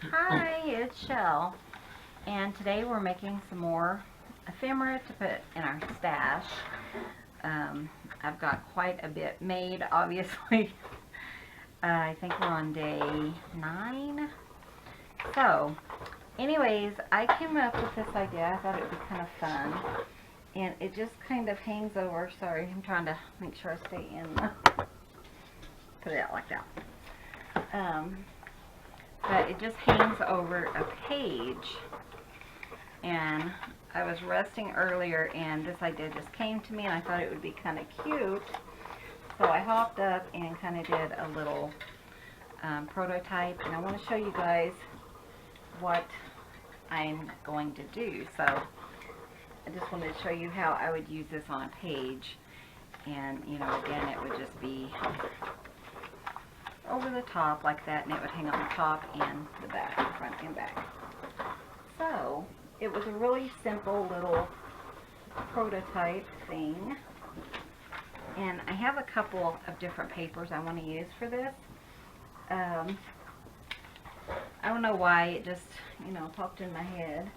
Hi, it's Shell, and today we're making some more ephemera to put in our stash. Um, I've got quite a bit made, obviously. I think we're on day 9. So, anyways, I came up with this idea. I thought it would be kind of fun, and it just kind of hangs over. Sorry, I'm trying to make sure I stay in the, put it out like that. But it just hangs over a page, and I was resting earlier and this idea just came to me and I thought it would be kind of cute, so I hopped up and kind of did a little prototype, and I want to show you guys what I'm going to do. So I just wanted to show you how I would use this on a page, and again, it would just be over the top like that, and it would hang on the top and the back, front and back. So it was a really simple little prototype thing, and I have a couple of different papers I want to use for this. I don't know why, it just popped in my head.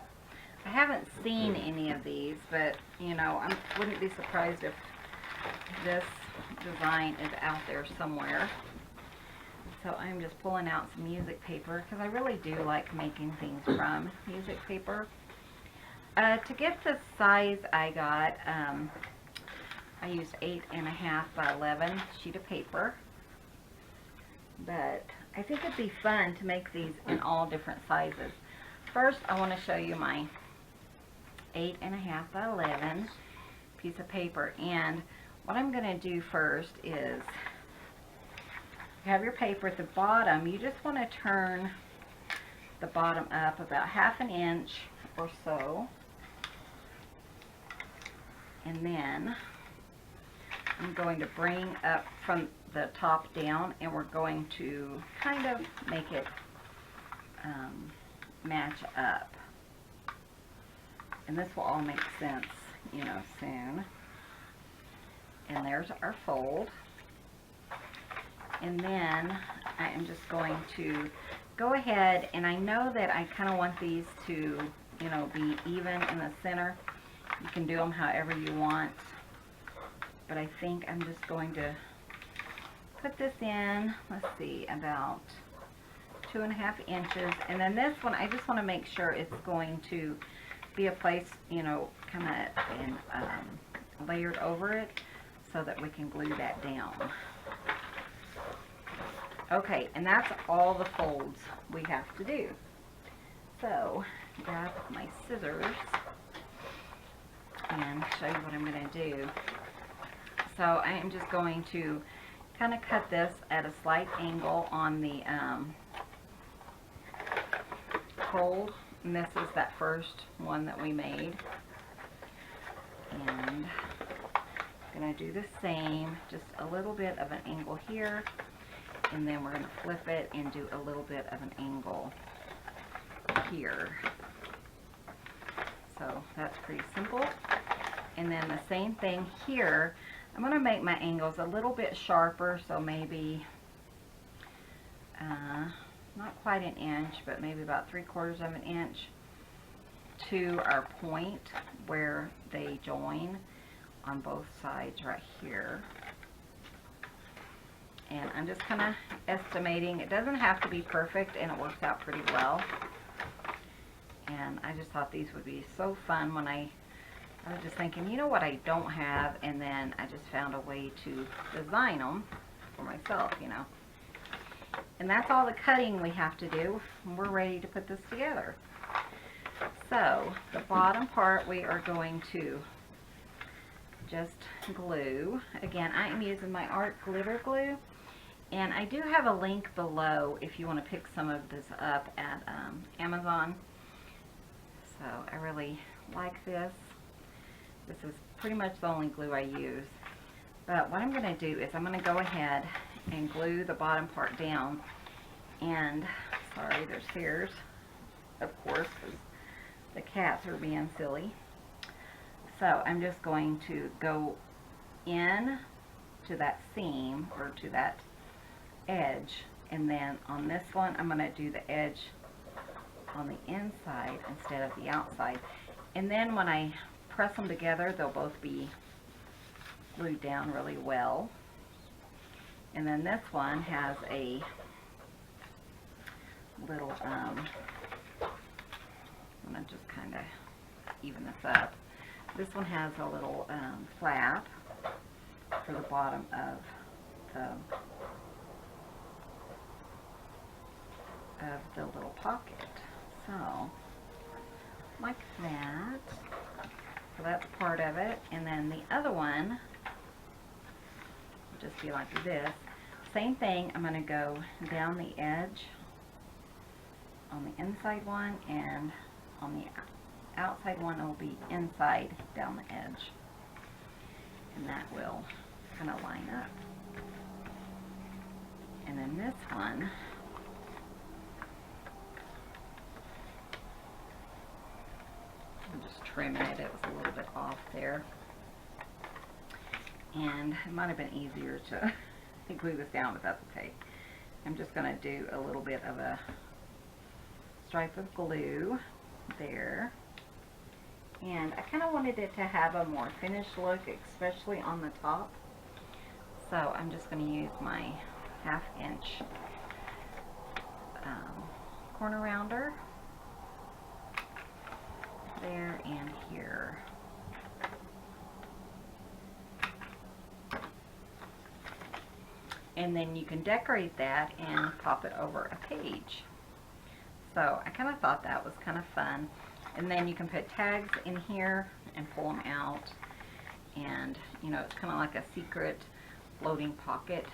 I haven't seen any of these, but I wouldn't be surprised if this design is out there somewhere. So I'm just pulling out some music paper because I really do like making things from music paper. To get the size I got, I used 8.5 by 11 sheet of paper. But I think it'd be fun to make these in all different sizes. First, I want to show you my 8.5 by 11 piece of paper. And what I'm going to do first is, you have your paper at the bottom, you just want to turn the bottom up about 1/2 inch or so, and then I'm going to bring up from the top down, and we're going to kind of make it match up, and this will all make sense soon. And there's our fold. And then I am just going to go ahead, and I know that I kind of want these to, be even in the center. You can do them however you want, but I think I'm just going to put this in, let's see, about 2.5 inches. And then this one, I just want to make sure it's going to be a place, kind of layered over it so that we can glue that down. Okay, and that's all the folds we have to do. So, grab my scissors and show you what I'm going to do. So, I am just going to kind of cut this at a slight angle on the fold. And this is that first one that we made. And I'm going to do the same, just a little bit of an angle here. And then we're going to flip it and do a little bit of an angle here. So that's pretty simple. And then the same thing here. I'm going to make my angles a little bit sharper, so maybe not quite 1 inch, but maybe about 3/4 of an inch to our point where they join on both sides right here. And I'm just kind of estimating. It doesn't have to be perfect, and it works out pretty well. And I just thought these would be so fun when I was just thinking, what I don't have, and then I just found a way to design them for myself, And that's all the cutting we have to do, and we're ready to put this together. So, the bottom part we are going to just glue. Again, I am using my art glitter glue. And I do have a link below if you want to pick some of this up at Amazon. So I really like this. This is pretty much the only glue I use. But what I'm going to do is I'm going to go ahead and glue the bottom part down. And, sorry, there's hairs, of course, because the cats are being silly. So I'm just going to go in to that seam, or to that edge, and then on this one I'm going to do the edge on the inside instead of the outside. And then when I press them together, they'll both be glued down really well. And then this one has a little, I'm going to just kind of even this up. This one has a little flap for the bottom of the little pocket. So, like that. So that's part of it. And then the other one will just be like this. Same thing, I'm going to go down the edge on the inside one, and on the outside one it will be inside down the edge. And that will kind of line up. And then this one, I'm just trimming it. It was a little bit off there. And it might have been easier to glue this down, but that's okay. I'm just going to do a little bit of a stripe of glue there. And I kind of wanted it to have a more finished look, especially on the top. So I'm just going to use my 1/2 inch corner rounder there and here. And then you can decorate that and pop it over a page. So I kind of thought that was kind of fun. And then you can put tags in here and pull them out. And, you know, it's kind of like a secret floating pocket.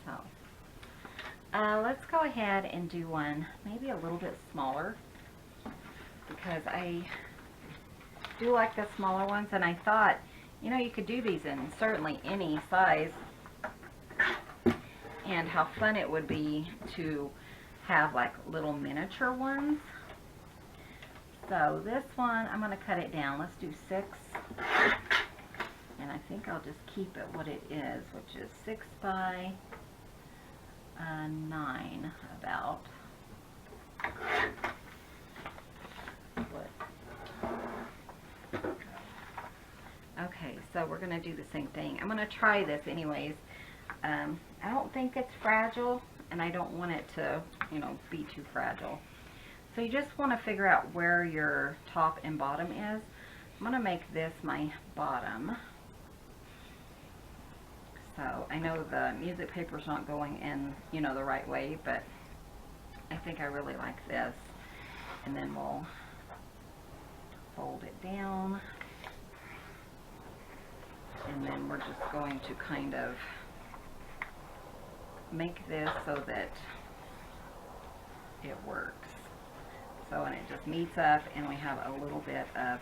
So let's go ahead and do one maybe a little bit smaller, because I do like the smaller ones, and I thought, you know, you could do these in certainly any size, and how fun it would be to have like little miniature ones. So this one, I'm going to cut it down. Let's do 6. And I think I'll just keep it what it is, which is 6 by 9 about. Okay, so we're going to do the same thing. I'm going to try this anyways. I don't think it's fragile, and I don't want it to, you know, be too fragile. So you just want to figure out where your top and bottom is. I'm going to make this my bottom. So I know the music paper's not going in, you know, the right way, but I think I really like this. And then we'll fold it down. And then we're just going to kind of make this so that it works. So, and it just meets up, and we have a little bit of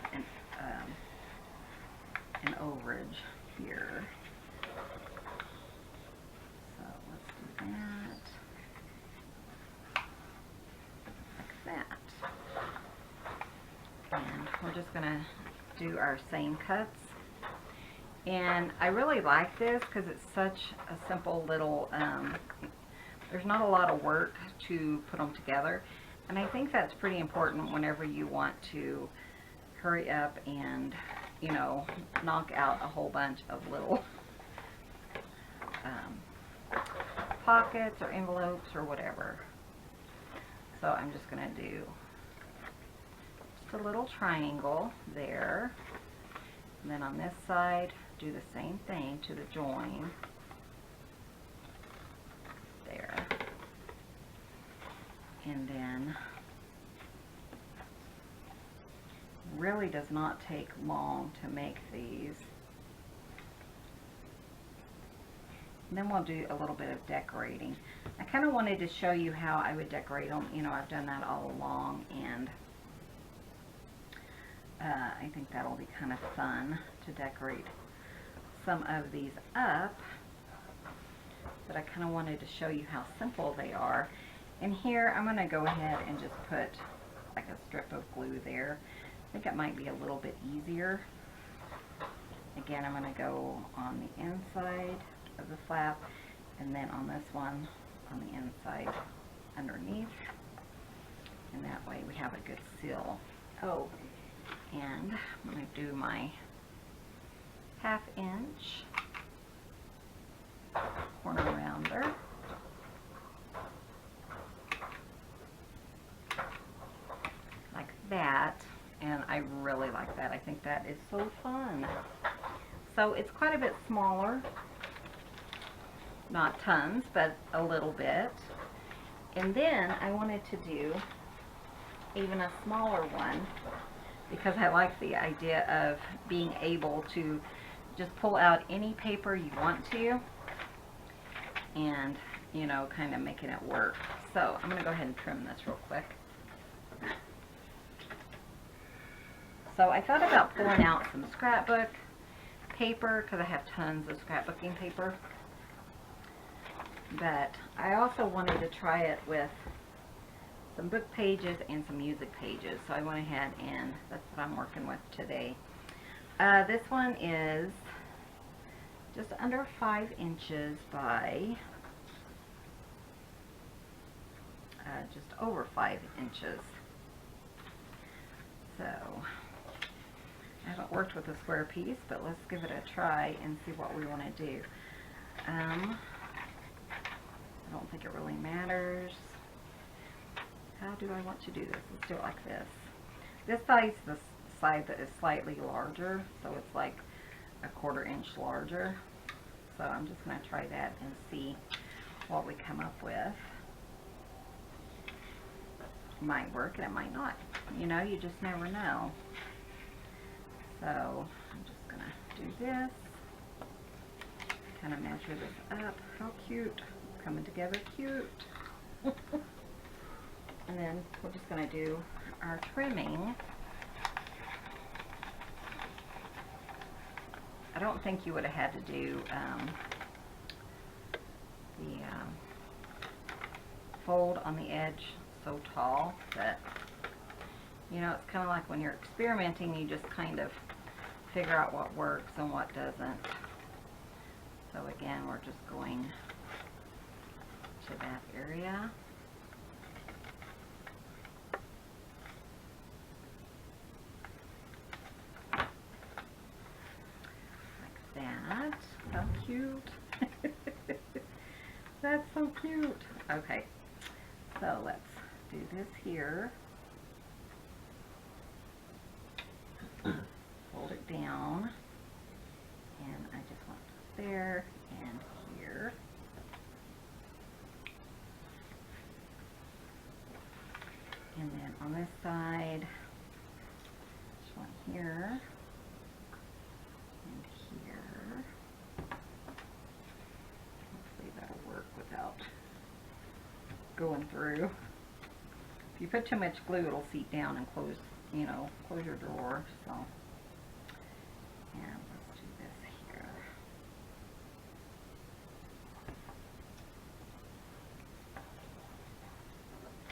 an overage here. So let's do that, like that. And we're just going to do our same cuts. And I really like this because it's such a simple little, there's not a lot of work to put them together. And I think that's pretty important whenever you want to hurry up and, you know, knock out a whole bunch of little pockets or envelopes or whatever. So I'm just going to do just a little triangle there. And then on this side, do the same thing to the join. There. And then, really does not take long to make these. And then we'll do a little bit of decorating. I kind of wanted to show you how I would decorate them. You know, I've done that all along, and I think that'll be kind of fun to decorate some of these up. But I kind of wanted to show you how simple they are. And here I'm going to go ahead and just put like a strip of glue there. I think it might be a little bit easier. Again, I'm going to go on the inside of the flap, and then on this one on the inside underneath. And And that way we have a good seal. Oh, and I'm going to do my 1/2 inch corner rounder. Like that. And I really like that. I think that is so fun. So it's quite a bit smaller. Not tons, but a little bit. And then I wanted to do even a smaller one because I like the idea of being able to just pull out any paper you want to and, you know, kind of making it work. So I'm going to go ahead and trim this real quick. So I thought about pulling out some scrapbook paper because I have tons of scrapbooking paper. But I also wanted to try it with some book pages and some music pages. So I went ahead and that's what I'm working with today. This one is just under 5 inches by just over 5 inches. So I haven't worked with a square piece, but let's give it a try and see what we want to do. I don't think it really matters. How do I want to do this? Let's do it like this. This side's the side that is slightly larger, so it's like a 1/4 inch larger. So I'm just going to try that and see what we come up with. It might work and it might not. You know, you just never know. So I'm just going to do this. Kind of measure this up. How cute. Coming together cute. And then we're just going to do our trimming. I don't think you would have had to do the fold on the edge so tall, but you know, it's kind of like when you're experimenting, you just kind of figure out what works and what doesn't. So again, we're just going to that area. Like that. How cute. That's so cute. Okay, so let's do this here. Fold it down. And I just want there and here. And then on this side, this one here, and here. Hopefully that'll work without going through. If you put too much glue, it'll seep down and close, you know, close your drawer. So, and let's do this here.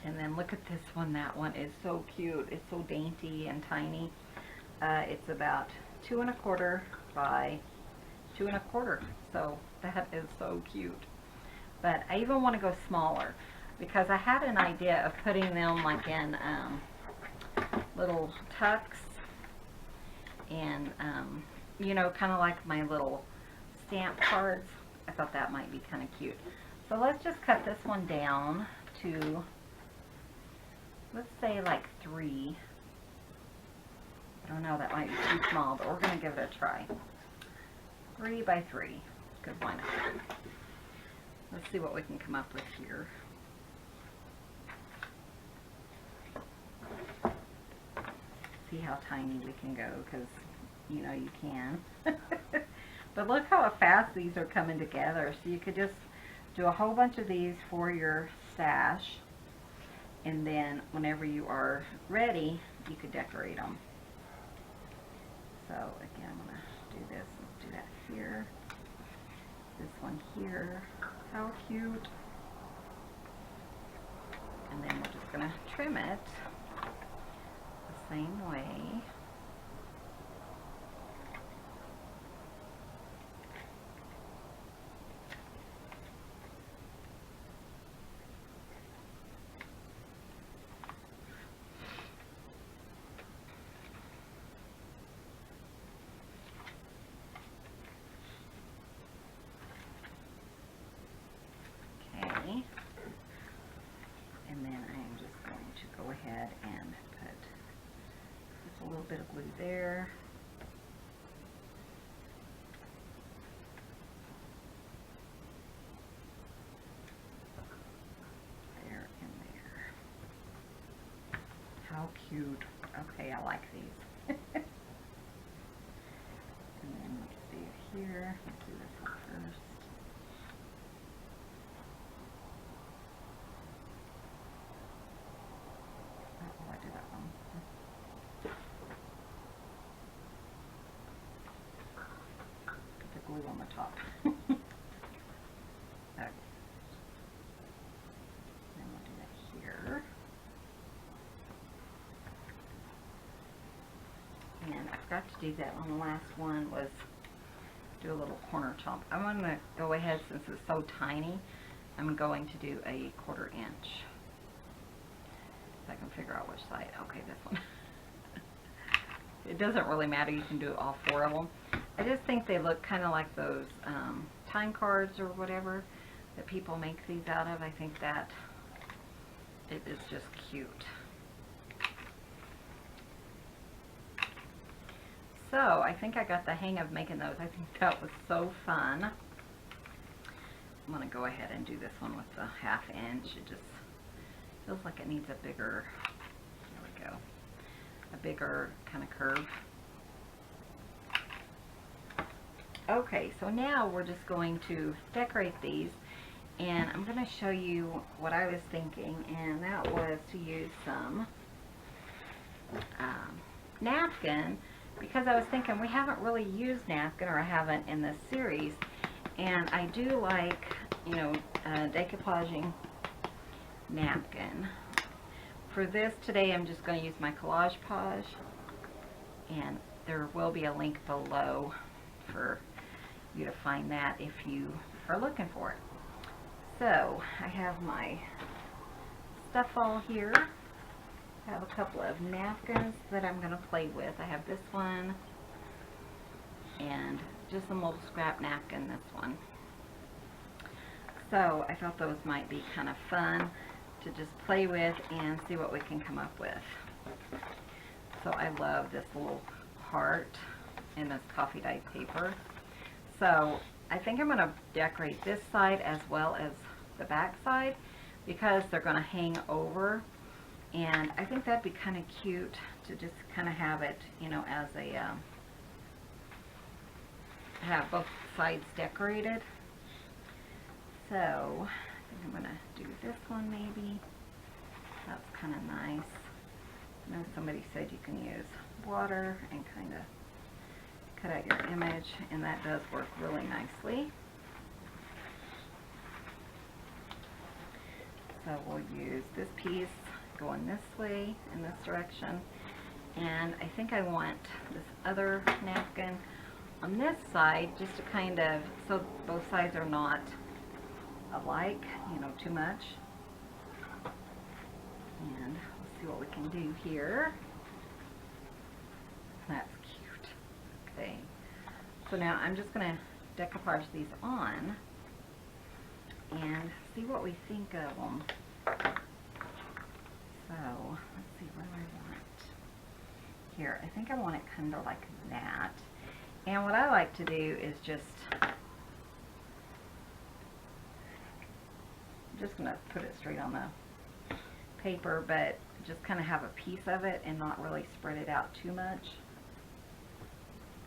And then look at this one. That one is so cute. It's so dainty and tiny. It's about 2 1/4 by 2 1/4. So that is so cute. But I even want to go smaller because I had an idea of putting them like in little tucks and you know, kind of like my little stamp cards. I thought that might be kind of cute. So let's just cut this one down to, let's say like 3. I don't know, that might be too small, but we're going to give it a try. 3 by 3, because why not? Let's see what we can come up with here. See how tiny we can go, because, you know, you can. But look how fast these are coming together. So you could just do a whole bunch of these for your stash. And then whenever you are ready, you could decorate them. So again, I'm going to do this. Let's do that here. This one here. How cute. And then we're just going to trim it the same way. ahead and put just a little bit of glue there. There and there. How cute. Okay, I like these. And then let's see it here. Let's do this one first. Oh, I did that wrong. Put the glue on the top. Okay. Then we'll do that here. And I forgot to do that on the last one, was do a little corner chomp. I'm going to go ahead, since it's so tiny, I'm going to do a 1/4 inch. If I can figure out which side. Okay, this one. It doesn't really matter, you can do all 4 of them. I just think they look kind of like those time cards or whatever that people make these out of. I think that it is just cute. So I think I got the hang of making those. I think that was so fun. I'm going to go ahead and do this one with the 1/2 inch. It just feels like it needs a bigger, there we go, a bigger kind of curve. Okay, so now we're just going to decorate these, and I'm going to show you what I was thinking, and that was to use some napkin, because I was thinking we haven't really used napkin, or I haven't in this series, and I do like, you know, decoupaging napkin. For this today, I'm just going to use my Collage Page, and there will be a link below for you to find that if you are looking for it. So I have my stuff all here. I have a couple of napkins that I'm going to play with. I have this one and just a little scrap napkin, this one. So I thought those might be kind of fun to just play with and see what we can come up with. So I love this little heart in this coffee dyed paper. So I think I'm going to decorate this side as well as the back side, because they're going to hang over, and I think that'd be kind of cute to just kind of have it, you know, as a have both sides decorated. So I think I'm going to do this one maybe. That's kind of nice. I know somebody said you can use water and kind of cut out your image, and that does work really nicely. So we'll use this piece going this way in this direction, and I think I want this other napkin on this side just to kind of, so both sides are not alike, you know, too much. And let's see what we can do here. That's cute. Okay, so now I'm just going to decoupage these on and see what we think of them. So let's see, what do I want here? I think I want it kind of like that. And what I like to do is just going to put it straight on the paper, but just kind of have a piece of it and not really spread it out too much,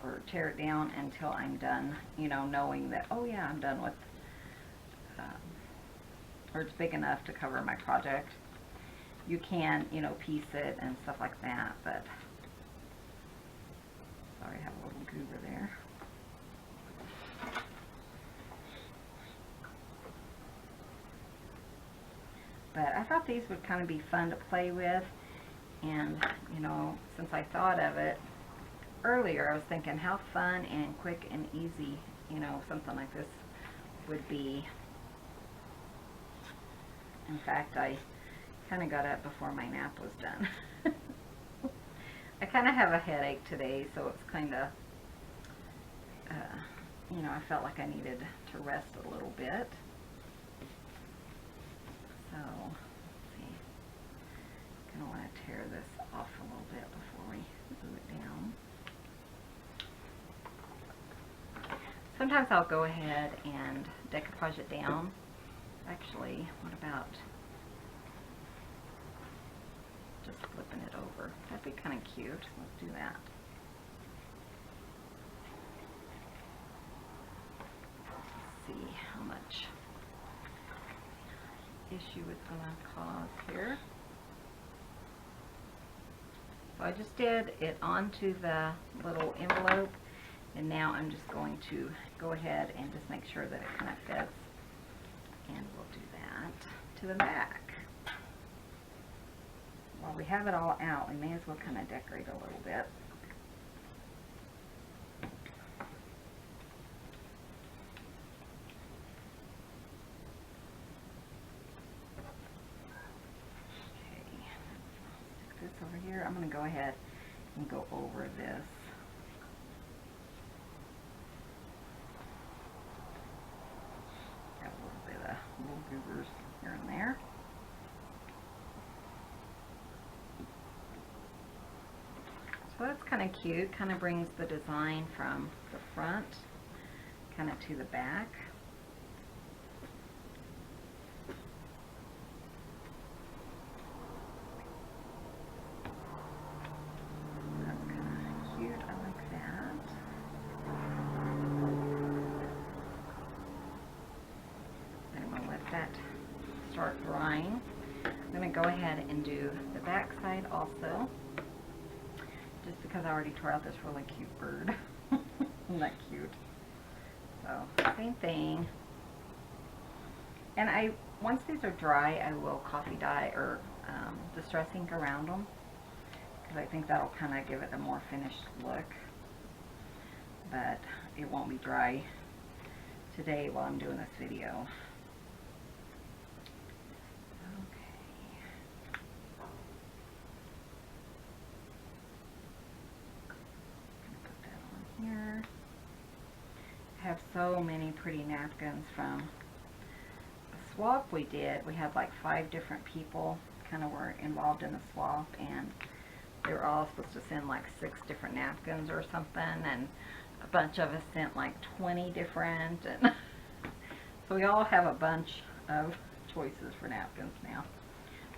or tear it down until I'm done, you know, knowing that, oh yeah, I'm done with, or it's big enough to cover my project. You can, you know, piece it and stuff like that, but sorry, I have a little goober there. But I thought these would kind of be fun to play with, and, you know, since I thought of it earlier, I was thinking how fun and quick and easy, you know, something like this would be. In fact, I kind of got up before my nap was done. I kind of have a headache today, so it's kind of, you know, I felt like I needed to rest a little bit. So, let's see, kind of want tear this off a little bit before we glue it down. Sometimes I'll go ahead and decoupage it down. Actually, what about just flipping it over? That'd be kind of cute. Let's do that. Let's see how much issue it's going to cause here. So I just did it onto the little envelope, and now I'm just going to go ahead and just make sure that it kind of fits, and we'll do that to the back. While we have it all out, we may as well kind of decorate a little bit. Over here, I'm going to go ahead and go over this. Got a little bit of little goobers here and there. So that's kind of cute. Kind of brings the design from the front kind of to the back. Start drying. I'm going to go ahead and do the back side also, just because I already tore out this really cute bird. Isn't that cute? So same thing. And once these are dry, I will coffee dye or distress ink around them, because I think that'll kind of give it a more finished look. But it won't be dry today while I'm doing this video. Here. I have so many pretty napkins from the swap we did. We had like 5 different people kind of were involved in the swap, and they were all supposed to send like 6 different napkins or something, and a bunch of us sent like 20 different, and so we all have a bunch of choices for napkins now.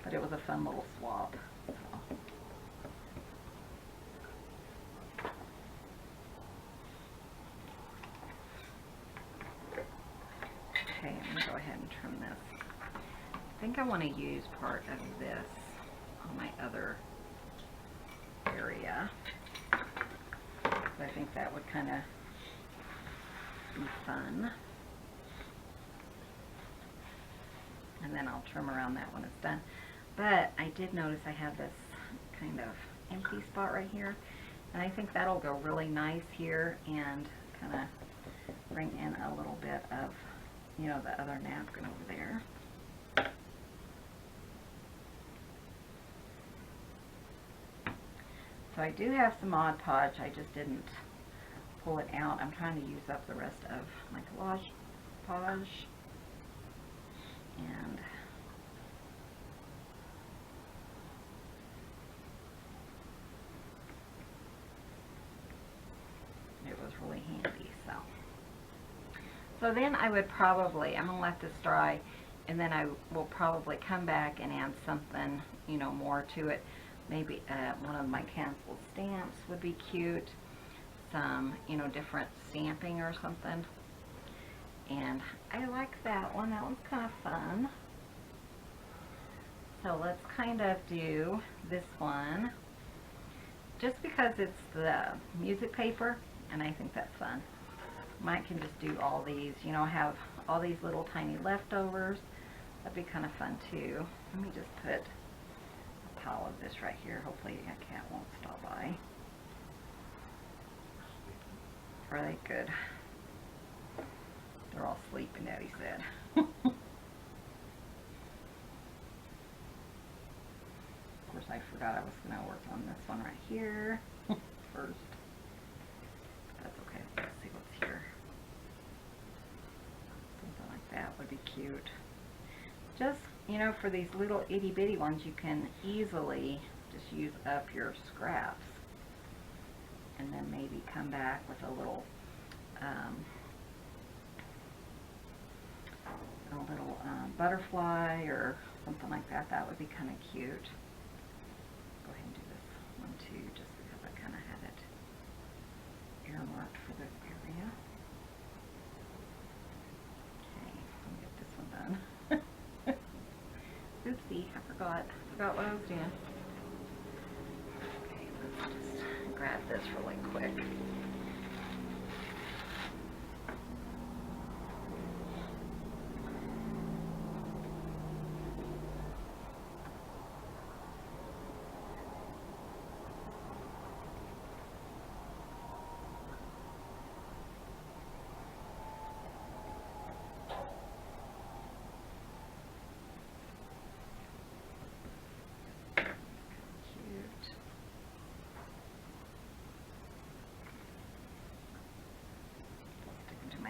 But it was a fun little swap. So. Okay, I'm going to go ahead and trim this. I think I want to use part of this on my other area. I think that would kind of be fun. And then I'll trim around that when it's done. But I did notice I have this kind of empty spot right here. And I think that'll go really nice here and kind of bring in a little bit of, you know, the other napkin over there. So I do have some Mod Podge. I just didn't pull it out. I'm trying to use up the rest of my collage podge. And it was really handy. So then I would probably, I'm going to let this dry, and then I will probably come back and add something, you know, more to it. Maybe one of my canceled stamps would be cute. Some, you know, different stamping or something. And I like that one. That one's kind of fun. So let's kind of do this one. Just because it's the music paper, and I think that's fun. Might can just do all these, you know, have all these little tiny leftovers. That'd be kind of fun too. Let me just put a pile of this right here. Hopefully a cat won't stop by. Are they good? They're all sleeping, Daddy said. Of course, I forgot I was going to work on this one right here first. That's okay. Let's see what's here. Something like that would be cute. Just, you know, for these little itty bitty ones, you can easily just use up your scraps. And then maybe come back with a little butterfly or something like that. That would be kind of cute. Go ahead and do this one too, just because I kind of had it earmarked for this area. Okay, let me get this one done. Oopsie, I forgot what I was doing. Okay, let's just grab this really quick.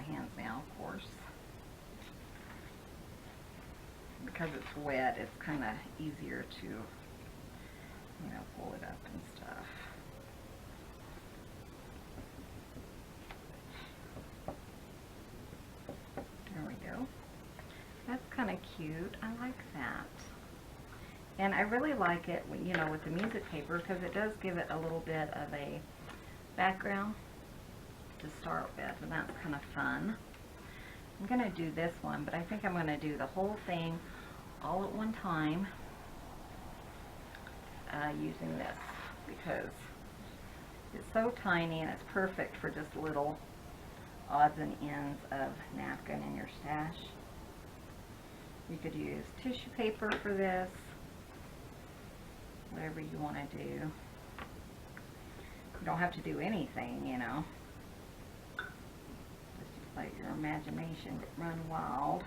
Hands now, of course. Because it's wet, it's kind of easier to, you know, pull it up and stuff. There we go. That's kind of cute. I like that. And I really like it, you know, with the music paper because it does give it a little bit of a background to start with, and that's kind of fun. I'm going to do this one, but I think I'm going to do the whole thing all at one time using this because it's so tiny and it's perfect for just little odds and ends of napkin in your stash. You could use tissue paper for this, whatever you want to do. You don't have to do anything, you know. Let your imagination run wild.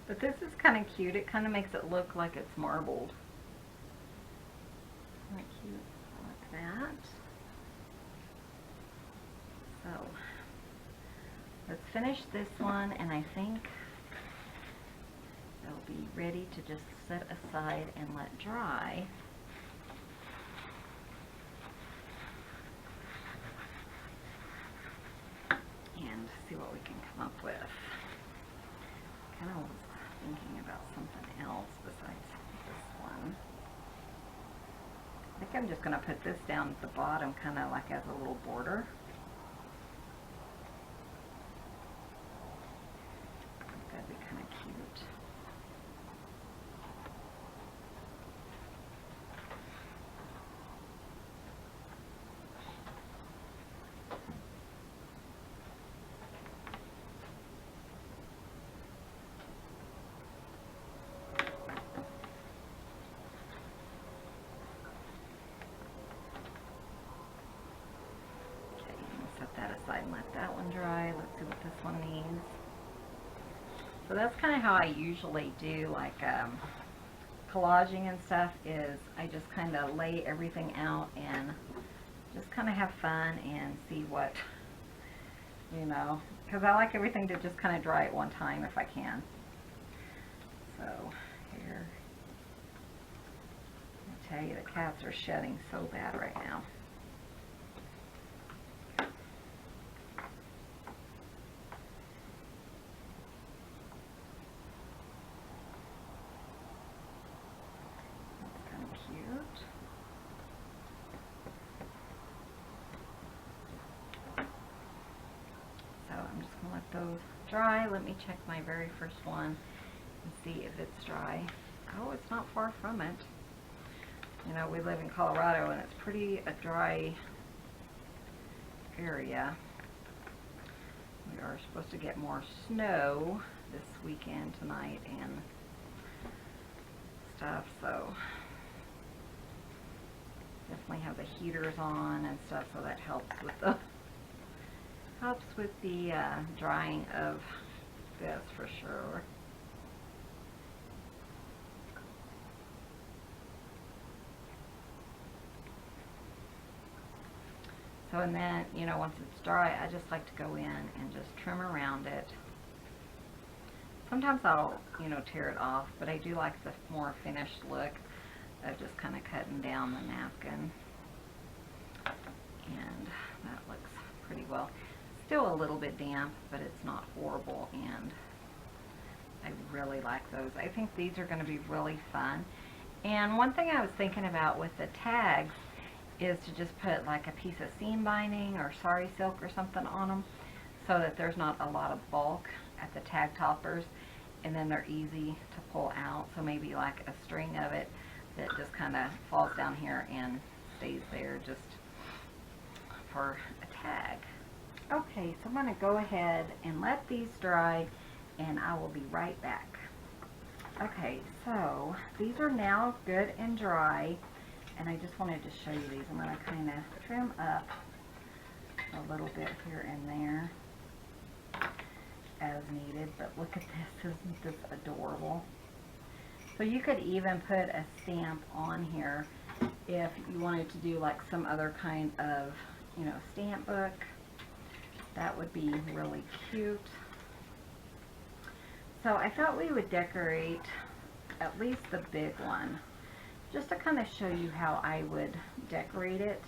But this is kind of cute. It kind of makes it look like it's marbled. Isn't that cute? Like that. So, let's finish this one, and I think they'll be ready to just set aside and let dry. And see what we can come up with. Kind of was thinking about something else besides this one. I think I'm just going to put this down at the bottom, kind of like as a little border. I think that'd be kind of cute. That aside and let that one dry. Let's see what this one needs. So that's kind of how I usually do like collaging and stuff, is I just kind of lay everything out and just kind of have fun and see what, you know, because I like everything to just kind of dry at one time if I can. So here, I tell you, the cats are shedding so bad right now. Those dry. Let me check my very first one and see if it's dry. Oh, it's not far from it. You know, we live in Colorado and it's pretty a dry area. We are supposed to get more snow this weekend, tonight and stuff, so definitely have the heaters on and stuff, so that helps with the drying of this for sure. So, and then, you know, once it's dry, I just like to go in and just trim around it. sometimes I'll, you know, tear it off, but I do like the more finished look of just kind of cutting down the napkin. And that looks pretty well. Still a little bit damp, but it's not horrible, and I really like those. I think these are going to be really fun. And one thing I was thinking about with the tags is to just put like a piece of seam binding or sari silk or something on them, so that there's not a lot of bulk at the tag toppers, and then they're easy to pull out. So maybe like a string of it that just kind of falls down here and stays there just for a tag. Okay, so I'm going to go ahead and let these dry, and I will be right back. Okay, so these are now good and dry, and I just wanted to show you these. I'm going to kind of trim up a little bit here and there as needed, but look at this. Isn't this adorable? So you could even put a stamp on here if you wanted to do like some other kind of, you know, stamp book. That would be really cute. So I thought we would decorate at least the big one, just to kind of show you how I would decorate it.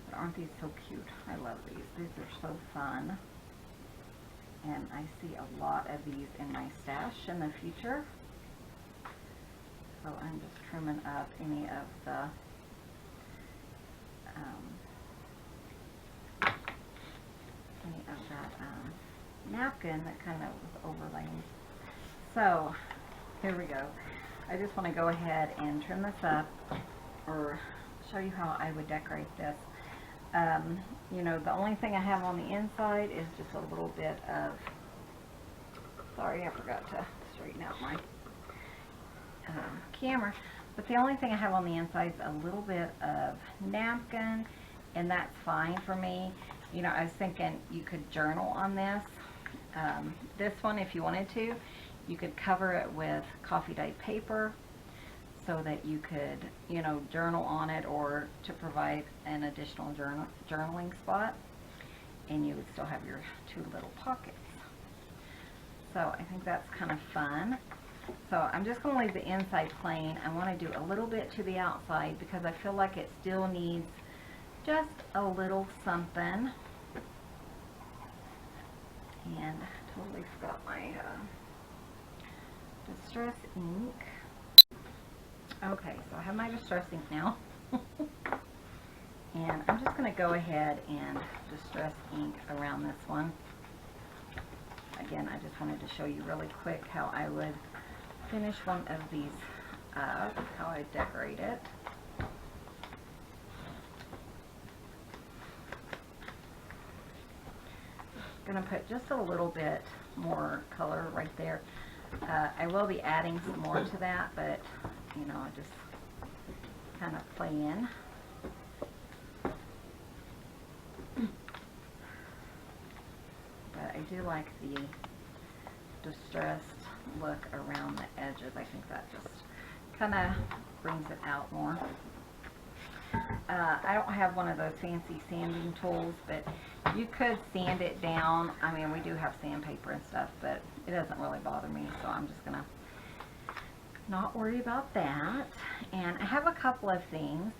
But aren't these so cute? I love these. These are so fun. And I see a lot of these in my stash in the future. So I'm just trimming up any of the napkin that kind of was overlaying. So here we go. I just want to go ahead and trim this up, or show you how I would decorate this. You know, the only thing I have on the inside is just a little bit of, sorry, I forgot to straighten out my camera, but the only thing I have on the inside is a little bit of napkin, and that's fine for me. You know, I was thinking you could journal on this. This one, if you wanted to, you could cover it with coffee dyed paper so that you could, you know, journal on it, or to provide an additional journaling spot, and you would still have your two little pockets. So I think that's kind of fun. So I'm just going to leave the inside plain. I want to do a little bit to the outside because I feel like it still needs just a little something. And I totally forgot my Distress ink. Okay, so I have my Distress ink now. And I'm just going to go ahead and Distress ink around this one. Again, I just wanted to show you really quick how I would finish one of these up, how I decorate it. Going to put just a little bit more color right there. I will be adding some more to that, but you know, I just kind of play in. But I do like the distressed look around the edges. I think that just kind of brings it out more. I don't have one of those fancy sanding tools, but you could sand it down. I mean, we do have sandpaper and stuff, but it doesn't really bother me, so I'm just gonna not worry about that. And I have a couple of things.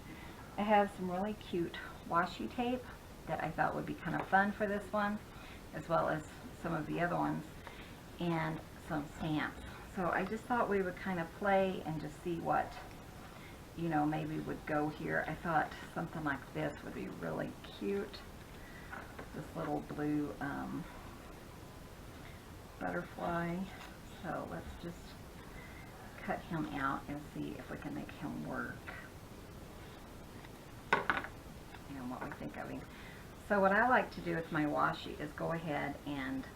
I have some really cute washi tape that I thought would be kind of fun for this one, as well as some of the other ones, and some stamps. So I just thought we would kind of play and just see what, you know, maybe would go here. I thought something like this would be really cute. This little blue butterfly. So let's just cut him out and see if we can make him work and what we think of him. So what I like to do with my washi is go ahead and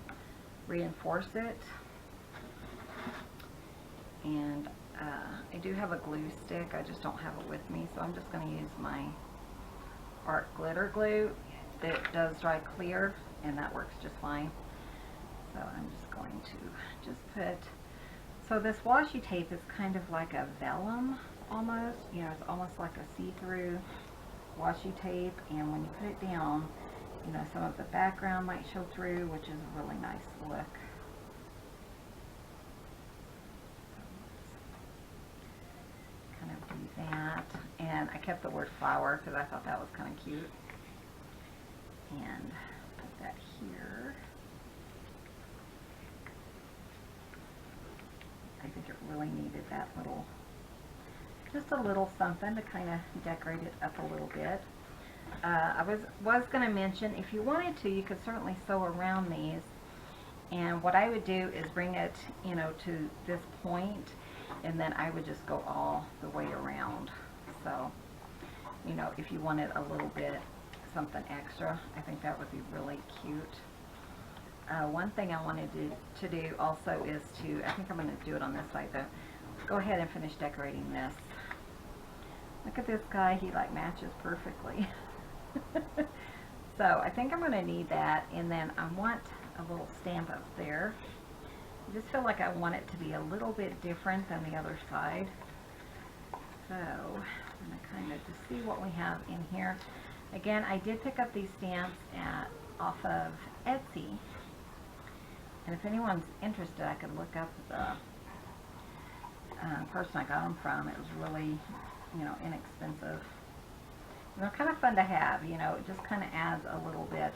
reinforce it. And I do have a glue stick, I just don't have it with me, so I'm just going to use my art glitter glue that does dry clear, and that works just fine. So I'm just going to just put, so this washi tape is kind of like a vellum almost, you know, it's almost like a see-through washi tape, and when you put it down, you know, some of the background might show through, which is a really nice look. kept the word flower because I thought that was kind of cute. And put that here. I think it really needed that little, just a little something to kind of decorate it up a little bit. I was going to mention, if you wanted to, you could certainly sew around these. And what I would do is bring it, you know, to this point, and then I would just go all the way around. So, you know, if you wanted a little bit something extra, I think that would be really cute. One thing I wanted to do also is to, I think I'm going to do it on this side though, go ahead and finish decorating this. Look at this guy, he like matches perfectly. So I think I'm going to need that, and then I want a little stamp up there. I just feel like I want it to be a little bit different than the other side. So I'm going to kind of just see what we have in here. Again, I did pick up these stamps off of Etsy. And if anyone's interested, I could look up the person I got them from. It was really, you know, inexpensive. And they're kind of fun to have, you know. It just kind of adds a little bit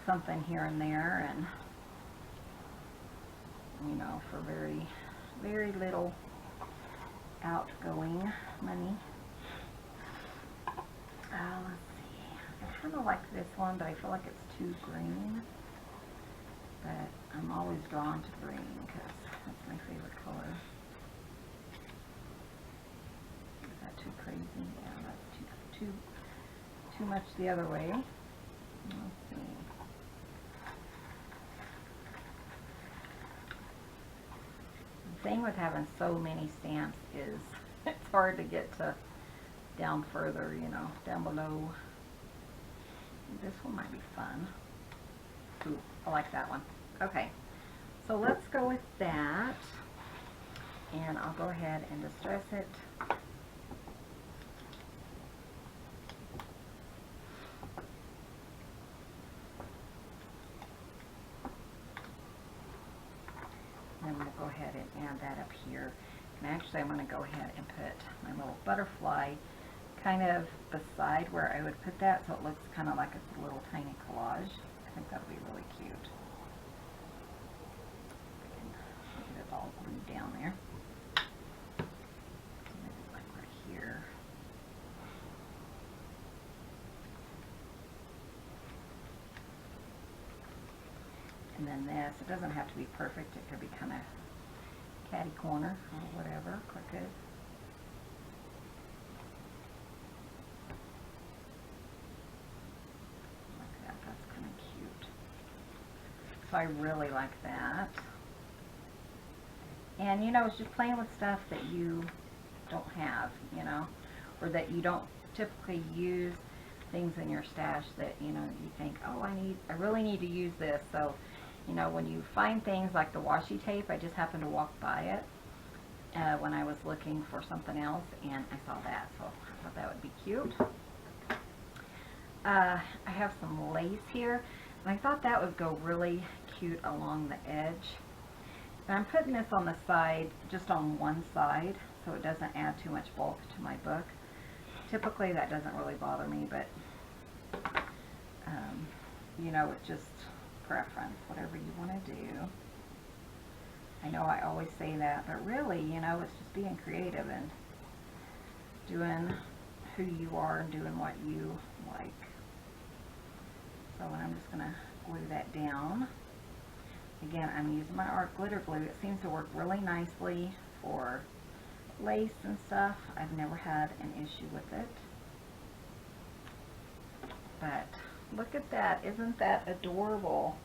something here and there, and you know, for very, very little outgoing money. Let's see. I kind of like this one, but I feel like it's too green. But I'm always drawn to green because that's my favorite color. Is that too crazy? Yeah, that's too much the other way. Let's see. The thing with having so many stamps is it's hard to get to down further, you know, down below. This one might be fun. Ooh, I like that one. Okay, so let's go with that, and I'll go ahead and distress it. And then we'll go ahead and add that up here. And actually I'm going to go ahead and put my little butterfly kind of beside where I would put that, so it looks kind of like it's a little tiny collage. I think that'll be really cute. Get it all glued down there. Maybe like right here. And then this, it doesn't have to be perfect, it could be kind of catty corner or whatever, crooked. Like that, that's kind of cute. So I really like that. And you know, it's just playing with stuff that you don't have, you know, or that you don't typically use, things in your stash that, you know, you think, oh, I really need to use this. So, you know, when you find things like the washi tape, I just happened to walk by it when I was looking for something else, and I saw that, so I thought that would be cute. I have some lace here, and I thought that would go really cute along the edge. And I'm putting this on the side, just on one side, so it doesn't add too much bulk to my book. Typically that doesn't really bother me, but you know, it's just preference, whatever you want to do. I know I always say that, but really, you know, it's just being creative and doing who you are and doing what you like. So I'm just going to glue that down. Again, I'm using my art glitter glue. It seems to work really nicely for lace and stuff. I've never had an issue with it. But look at that. Isn't that adorable?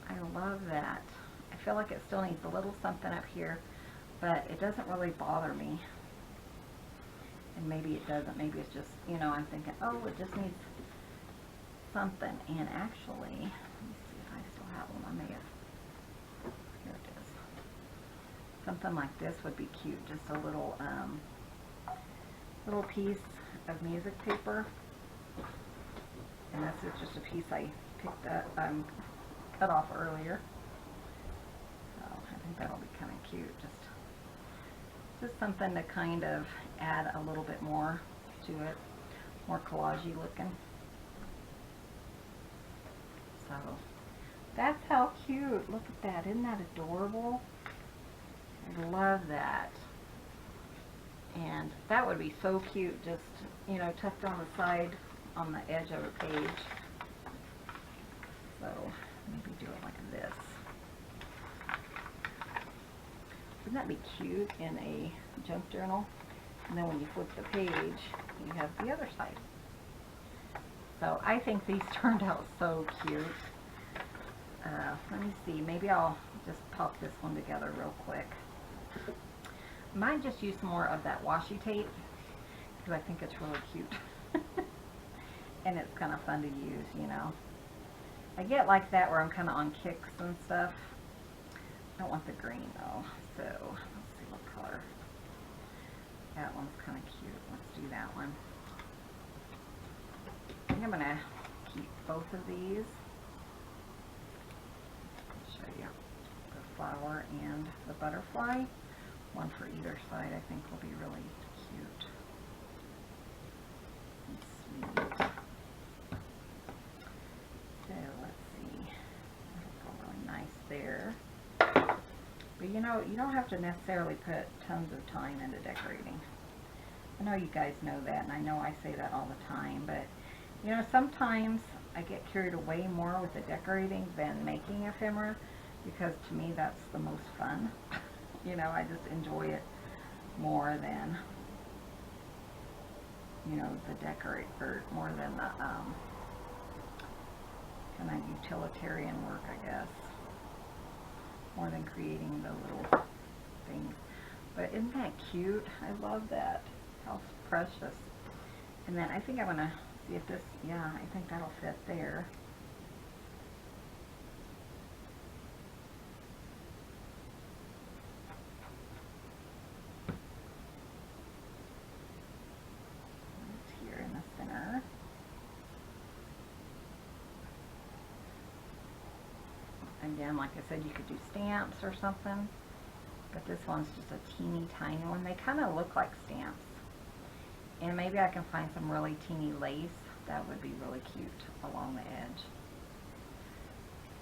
I love that. I feel like it still needs a little something up here, but it doesn't really bother me. And maybe it doesn't. Maybe it's just, you know, I'm thinking, oh, it just needs something. And actually, let me see if I still have one. I may have. Here it is. Something like this would be cute. Just a little, little piece of music paper. And this is just a piece I picked up, cut off earlier. So I think that'll be kind of cute. Just Just something to kind of add a little bit more to it, more collagey looking. So that's how cute. Look at that. Isn't that adorable? I love that. And that would be so cute, just, you know, tucked on the side, on the edge of a page. So maybe do it like this. Wouldn't that be cute in a junk journal? And then when you flip the page, you have the other side. So I think these turned out so cute. Let me see, maybe I'll just pop this one together real quick. Might just use some more of that washi tape because I think it's really cute. And it's kind of fun to use, you know. I get like that where I'm kind of on kicks and stuff. I don't want the green though, so let's see what color. That one's kind of cute. Let's do that one. I think I'm going to keep both of these. I'll show you the flower and the butterfly. One for either side I think will be really cute and sweet. So let's see. That'll go really nice there. But you know, you don't have to necessarily put tons of time into decorating. I know you guys know that, and I know I say that all the time, but you know, sometimes I get carried away more with the decorating than making ephemera, because to me that's the most fun. You know, I just enjoy it more than, you know, the decorate, or more than the kind of utilitarian work, I guess. More than creating the little things. But isn't that cute? I love that. How precious. And then I think I'm going to see if this, yeah, I think that'll fit there. It's here in the center. Again, like I said, you could do stamps or something, but this one's just a teeny tiny one. They kind of look like stamps. And maybe I can find some really teeny lace. That would be really cute along the edge.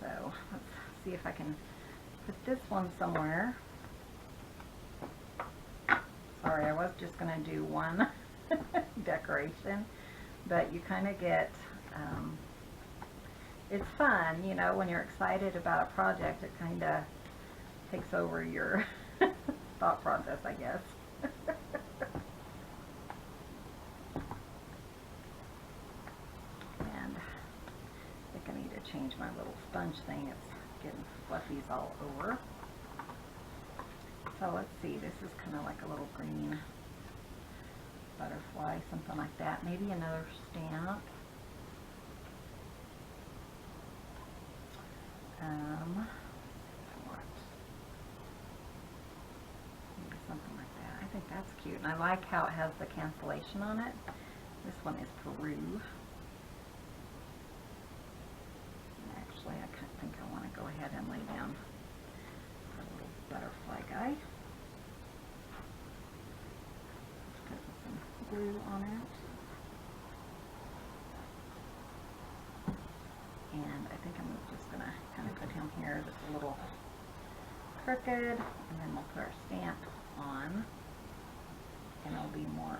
So let's see if I can put this one somewhere. Sorry, I was just going to do one decoration, but you kind of get, it's fun, you know, when you're excited about a project, it kind of takes over your thought process, I guess. And I think I need to change my little sponge thing. It's getting fluffies all over. So let's see, this is kind of like a little green butterfly, something like that. Maybe another stamp. Maybe something like that. I think that's cute. And I like how it has the cancellation on it. This one is Peru. And actually, I think I want to go ahead and lay down a little butterfly guy. Put some glue on it. And I think I'm just going to kind of put him here just a little crooked, and then we'll put our stamp on, and it'll be more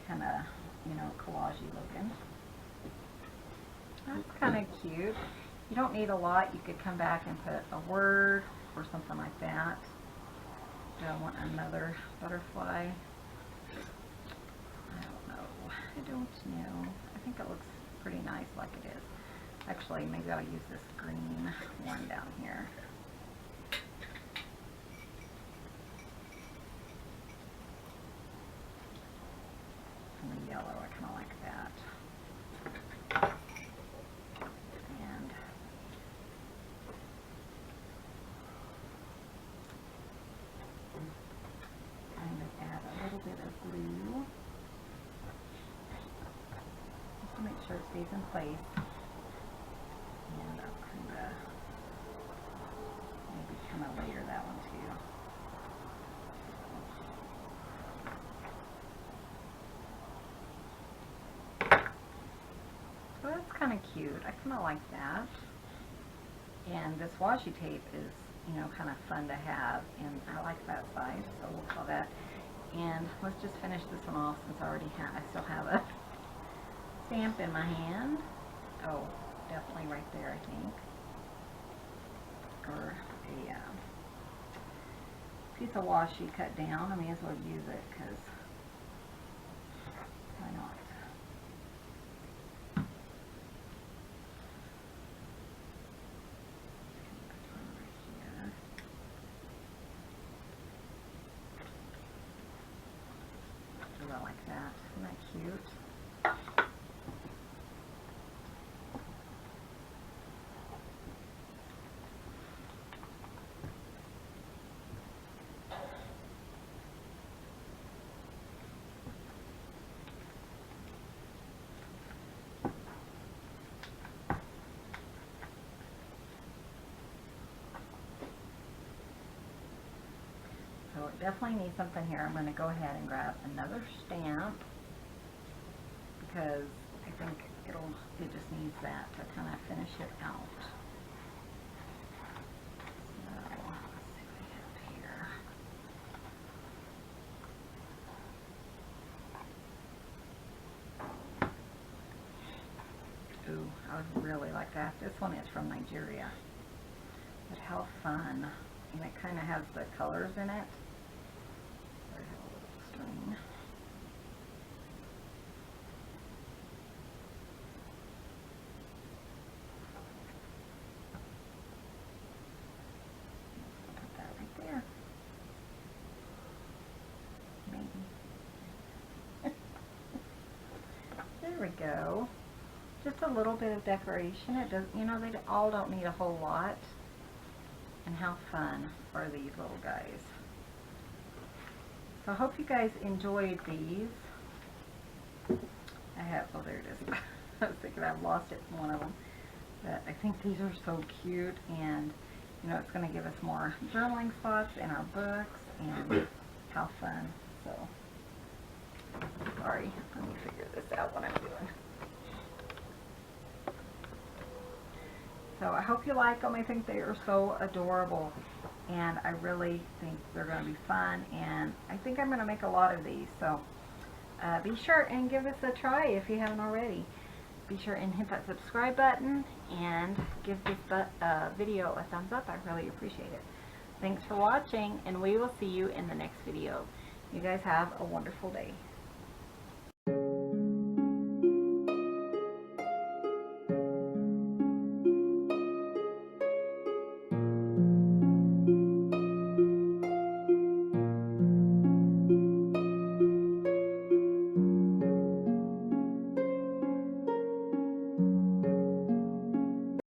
kind of, you know, collagey looking. That's kind of cute. You don't need a lot. You could come back and put a word or something like that. Do I want another butterfly? I don't know. I think it looks pretty nice like it is. Actually, maybe I'll use this green one down here. And the yellow, I kind of like that. And kind of add a little bit of glue. To make sure it stays in place. And I'll maybe kind of layer that one too. cute. I kind of like that. And this washi tape is, you know, kind of fun to have, and I like that size, so we'll call that. And let's just finish this one off since I still have a stamp in my hand. Oh, definitely right there, I think. Or a piece of washi cut down. I may as well use it, because why not? I like that. Isn't that cute? So it definitely needs something here. I'm going to go ahead and grab another stamp, because I think it just needs that to kind of finish it out. So let's see what I have here. Ooh, I would really like that. This one is from Nigeria. But how fun. And it kind of has the colors in it. So I have a little string. Put that right there. Maybe. There we go. Just a little bit of decoration. It does, you know, they all don't need a whole lot. And how fun are these little guys. So I hope you guys enjoyed these. I have, oh, there it is. I was thinking I've lost it from one of them. But I think these are so cute, and you know, it's going to give us more journaling spots in our books, and how fun. So, sorry, let me figure this out what I'm doing. So I hope you like them. I think they are so adorable, and I really think they're going to be fun, and I think I'm going to make a lot of these. So be sure and give us a try if you haven't already. Be sure and hit that subscribe button and give this video a thumbs up. I really appreciate it. Thanks for watching, and we will see you in the next video. You guys have a wonderful day.